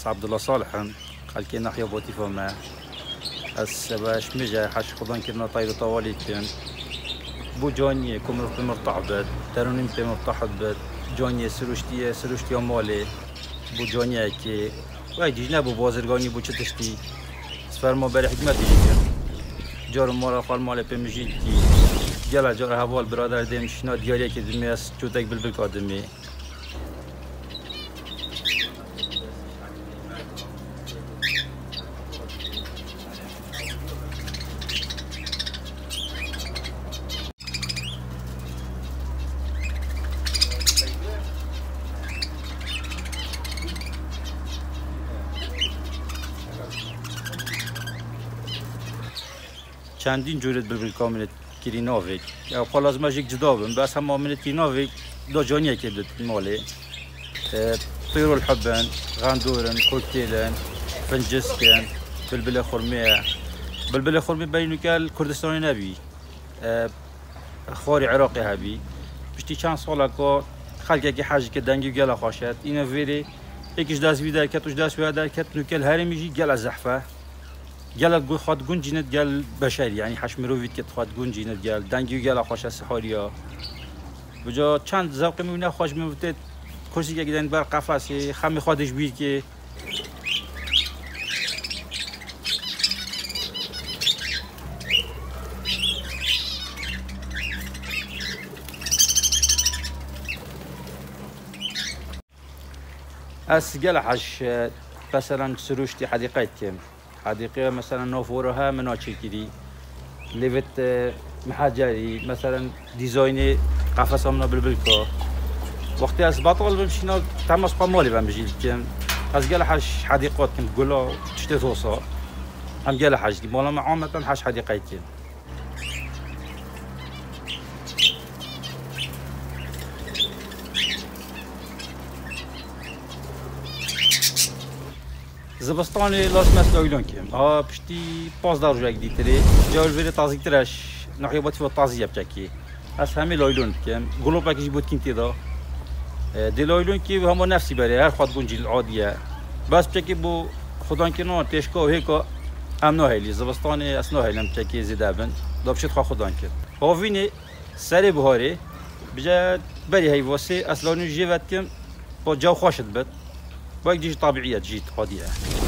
اس عبد الله صالحم قال كي ناحية بوتي فما اس باش مجا حش خضان كنا طاير طوالي كان بو جاني كمرت مرتعبت ترونيم مرتحب بد جاني سروشتي مالي بو جاني كي واي ديجنا بو بازرگانی بو چتشتي سفرما بر حکمت دیگه جار مارا خال مال پمجید کی گلا جار حوال برادر دیم شنا دیاری که دمی از چوتک بلبل کادمی چندین جورت بلبل کاملت کری ناویک یا خلاص ماجیک جدا بم بس هم عاملت کی ناویک دو جانیه که بدت ماله طيور الحبن غاندورن كوكتيلن فنجسكن بلبل خرمية بينو كال كردستاني نبي خواري عراقي هبي بشتي چند سالا که خلقه که حاجی که دنگی گل خاشد اینا ویری یکیش دست وی درکت وش دست وی درکت نوکل هری میجی گل زحفه گل گوی خود گون جنت گل بشری یعنی حشمرو وید که خود گون جنت گل دنگی گل خاشه سحاریا بجا چند ذوق میونه خوش میوته کرسی که گیدن بر قفصی خمی خودش بیر که از گل حش مثلا سروشتی حدیقه کم حديقة مثلا نوفورها من أشكري ليفت محجري مثلا ديزاين قفص من بالبلكو وقتي از بطل بمشينا تماس قمالي بمجي كم از قال حش حديقات كم تقوله تشتي توصل هم قال حش مالا عامة حش حديقتين زبستاني لازم استويلون كم بشتي 15 درجة جديدة جاول فيري تازي ترش ناحية باتي تازي بتشكي بس همي لايلون كم قلوبك يجيبوت كنتي دا دي لايلون كي هم نفسي بري هر خد بونجي العادية بس بتشكي بو خدان كنا تشكا وهيك هم ناهيلي زبستاني اسناهيلم بتشكي زيدابن دابشت خدان كم هاويني سري بهاري بجا بري هي واسي اصلا جيفت كم با جو خوشت بد باید دیش طبیعیت جیت عادیه